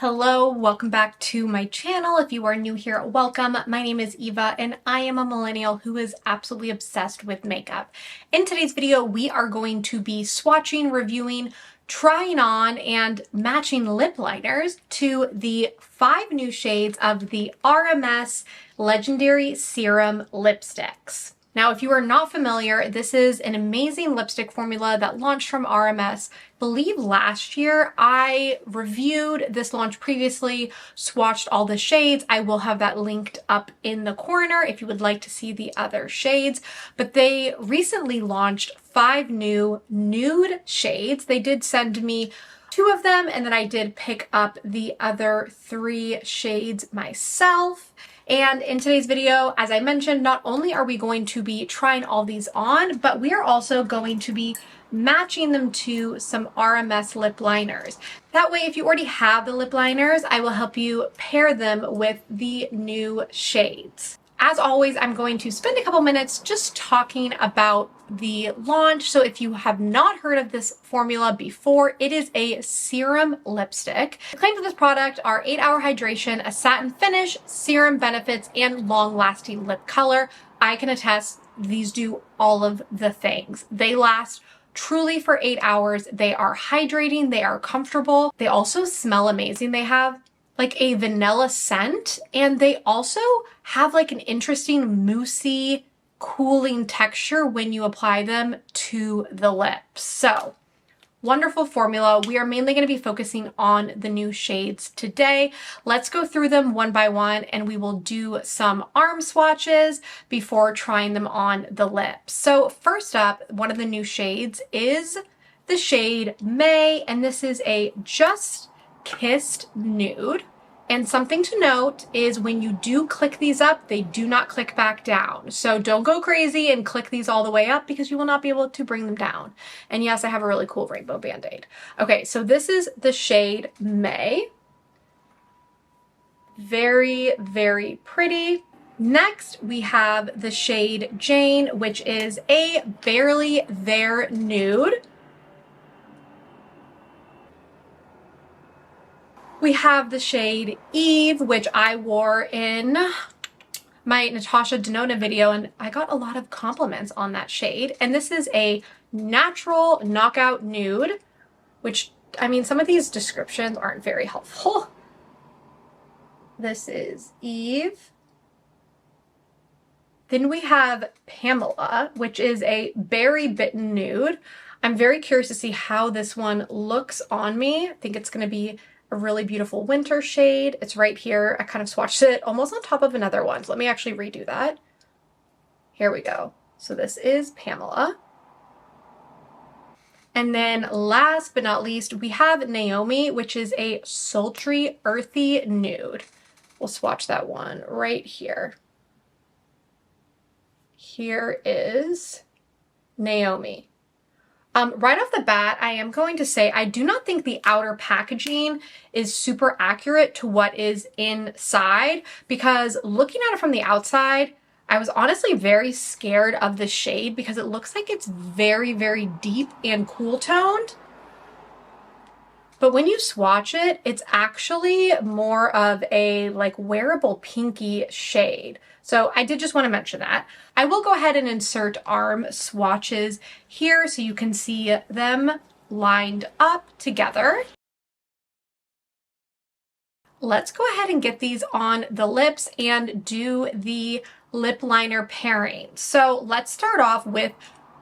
Hello, welcome back to my channel. If you are new here, welcome. My name is Eva and I am a millennial who is absolutely obsessed with makeup. In today's video, we are going to be swatching, reviewing, trying on, and matching lip liners to the 5 new shades of the RMS Legendary Serum lipsticks. Now, if you are not familiar, this is an amazing lipstick formula that launched from RMS, I believe last year. I reviewed this launch previously, swatched all the shades. I will have that linked up in the corner if you would like to see the other shades. But they recently launched 5 new nude shades. They did send me 2 of them, and then I did pick up the other 3 shades myself. And in today's video, as I mentioned, not only are we going to be trying all these on, but we are also going to be matching them to some RMS lip liners. That way, if you already have the lip liners, I will help you pair them with the new shades. As always, I'm going to spend a couple minutes just talking about the launch. So if you have not heard of this formula before, it is a serum lipstick. The claims of this product are 8-hour hydration, a satin finish, serum benefits, and long-lasting lip color. I can attest these do all of the things. They last truly for 8 hours. They are hydrating, they are comfortable. They also smell amazing. They have like a vanilla scent, and they also have like an interesting moussey cooling texture when you apply them to the lips. So wonderful formula. We are mainly going to be focusing on the new shades today. Let's go through them one by one, and we will do some arm swatches before trying them on the lips. So first up, one of the new shades is the shade May, and this is a Just Kissed Nude. And something to note is when you do click these up, they do not click back down. So don't go crazy and click these all the way up because you will not be able to bring them down. And yes, I have a really cool rainbow band-aid. Okay, so this is the shade May. Very, very pretty. Next, we have the shade Jane, which is a Barely There nude. We have the shade Eve, which I wore in my Natasha Denona video, and I got a lot of compliments on that shade. And this is a natural knockout nude, which, I mean, some of these descriptions aren't very helpful. This is Eve. Then we have Pamela, which is a Berry Bitten nude. I'm very curious to see how this one looks on me. I think it's going to be a really beautiful winter shade. It's right here. I kind of swatched it almost on top of another one. So let me actually redo that. Here we go. So this is Pamela. And then last but not least, we have Naomi, which is a sultry, earthy nude. We'll swatch that one right here. Here is Naomi. Right off the bat, I am going to say I do not think the outer packaging is super accurate to what is inside, because looking at it from the outside, I was honestly very scared of the shade because it looks like it's very, very deep and cool toned. But when you swatch it, it's actually more of a like wearable pinky shade. So I did just want to mention that. I will go ahead and insert arm swatches here so you can see them lined up together. Let's go ahead and get these on the lips and do the lip liner pairing. So let's start off with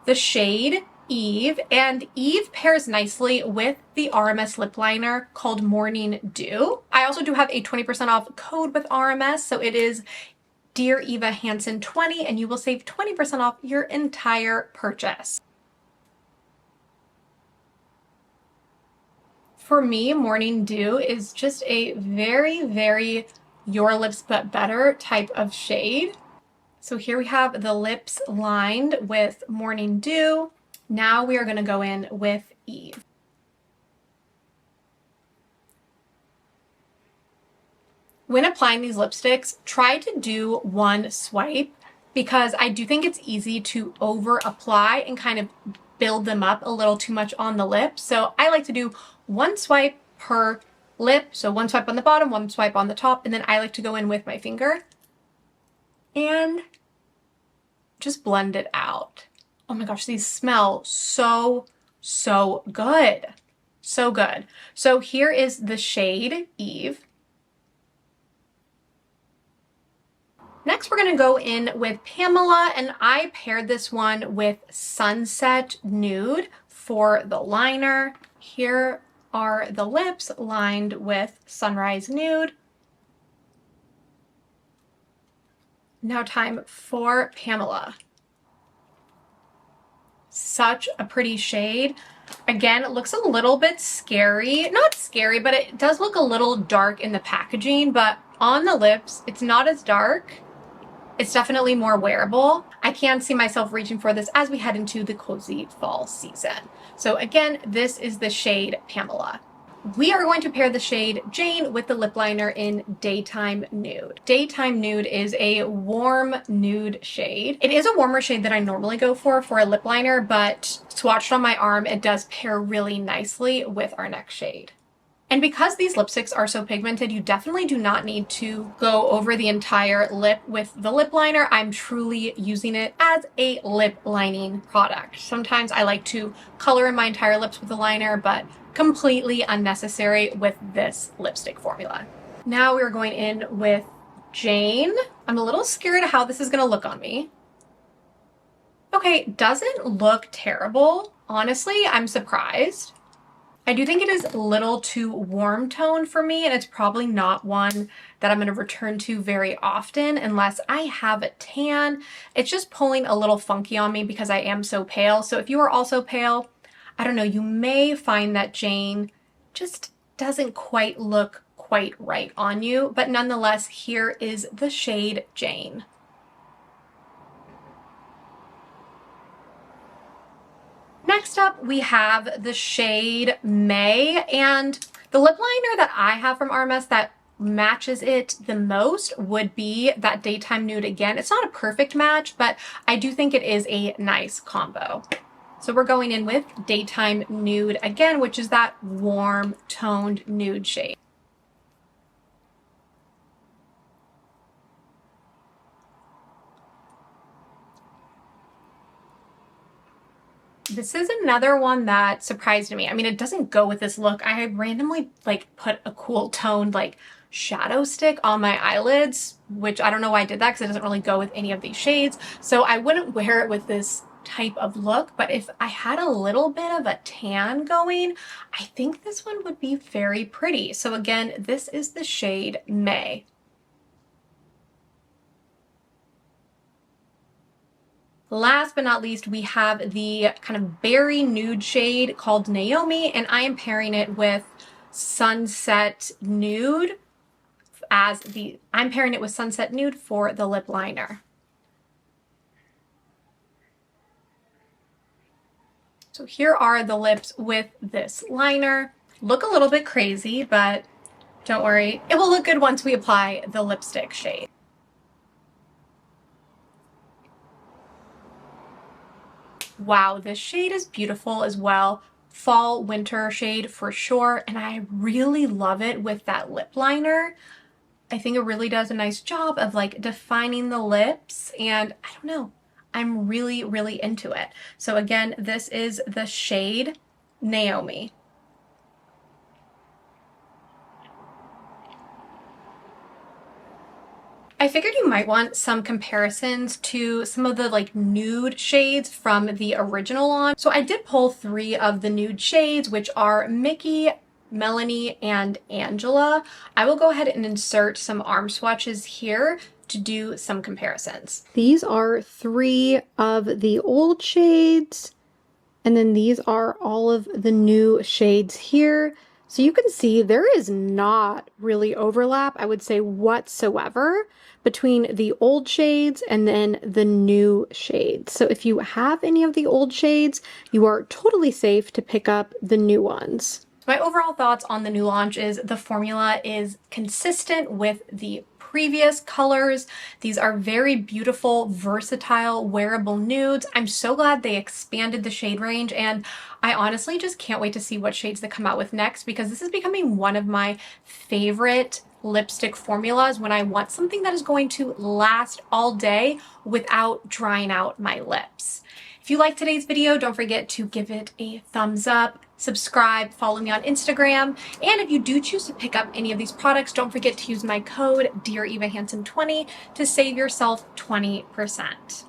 the shade Eve, and Eve pairs nicely with the RMS lip liner called Morning Dew. I also do have a 20% off code with RMS, so it is Dear Eva Hansen 20, and you will save 20% off your entire purchase. For me, Morning Dew is just a very, very your lips but better type of shade. So here we have the lips lined with Morning Dew. Now we are going to go in with Eve. When applying these lipsticks, try to do one swipe because I do think it's easy to over apply and kind of build them up a little too much on the lips. So I like to do one swipe per lip. So one swipe on the bottom, one swipe on the top, and then I like to go in with my finger and just blend it out. Oh my gosh, these smell so, so good. So good. So here is the shade Eve. Next, we're going to go in with Pamela, and I paired this one with Sunset Nude for the liner. Here are the lips lined with Sunrise Nude. Now time for Pamela. Such a pretty shade. Again, it looks a little bit scary. Not scary, but it does look a little dark in the packaging, but on the lips, it's not as dark. It's definitely more wearable. I can see myself reaching for this as we head into the cozy fall season. So again, this is the shade Pamela. We are going to pair the shade Jane with the lip liner in Daytime Nude. Daytime Nude is a warm nude shade. It is a warmer shade than I normally go for a lip liner, but swatched on my arm, it does pair really nicely with our next shade. And because these lipsticks are so pigmented, you definitely do not need to go over the entire lip with the lip liner. I'm truly using it as a lip lining product. Sometimes I like to color in my entire lips with a liner, but completely unnecessary with this lipstick formula. Now we're going in with Jane. I'm a little scared of how this is gonna look on me. Okay, doesn't look terrible. Honestly, I'm surprised. I do think it is a little too warm tone for me, and it's probably not one that I'm going to return to very often unless I have a tan. It's just pulling a little funky on me because I am so pale. So if you are also pale, I don't know, you may find that Jane just doesn't quite look quite right on you, but nonetheless, here is the shade Jane. Next up, we have the shade May, and the lip liner that I have from RMS that matches it the most would be that Daytime Nude again. It's not a perfect match, but I do think it is a nice combo. So we're going in with Daytime Nude again, which is that warm toned nude shade. This is another one that surprised me. I mean, it doesn't go with this look. I randomly put a cool toned shadow stick on my eyelids, which I don't know why I did that because it doesn't really go with any of these shades. So I wouldn't wear it with this type of look, but if I had a little bit of a tan going, I think this one would be very pretty. So again, this is the shade May. Last but not least, we have the kind of berry nude shade called Naomi, and I am pairing it with Sunset Nude I'm pairing it with Sunset Nude for the lip liner. So here are the lips with this liner. Look a little bit crazy, but don't worry, it will look good once we apply the lipstick shade. Wow, this shade is beautiful as well. Fall, winter shade for sure, and I really love it with that lip liner. I think it really does a nice job of defining the lips, and I don't know, I'm really, really into it. So again, this is the shade Naomi. I figured you might want some comparisons to some of the nude shades from the original launch. So I did pull 3 of the nude shades, which are Mickey, Melanie, and Angela. I will go ahead and insert some arm swatches here to do some comparisons. These are 3 of the old shades, and then these are all of the new shades here. So you can see there is not really overlap, I would say, whatsoever between the old shades and then the new shades. So if you have any of the old shades, you are totally safe to pick up the new ones. My overall thoughts on the new launch is the formula is consistent with the previous colors. These are very beautiful, versatile, wearable nudes. I'm so glad they expanded the shade range, and I honestly just can't wait to see what shades they come out with next, because this is becoming one of my favorite lipstick formulas when I want something that is going to last all day without drying out my lips. If you liked today's video, don't forget to give it a thumbs up, subscribe, follow me on Instagram, and if you do choose to pick up any of these products, don't forget to use my code DearEvaHanson20 to save yourself 20%.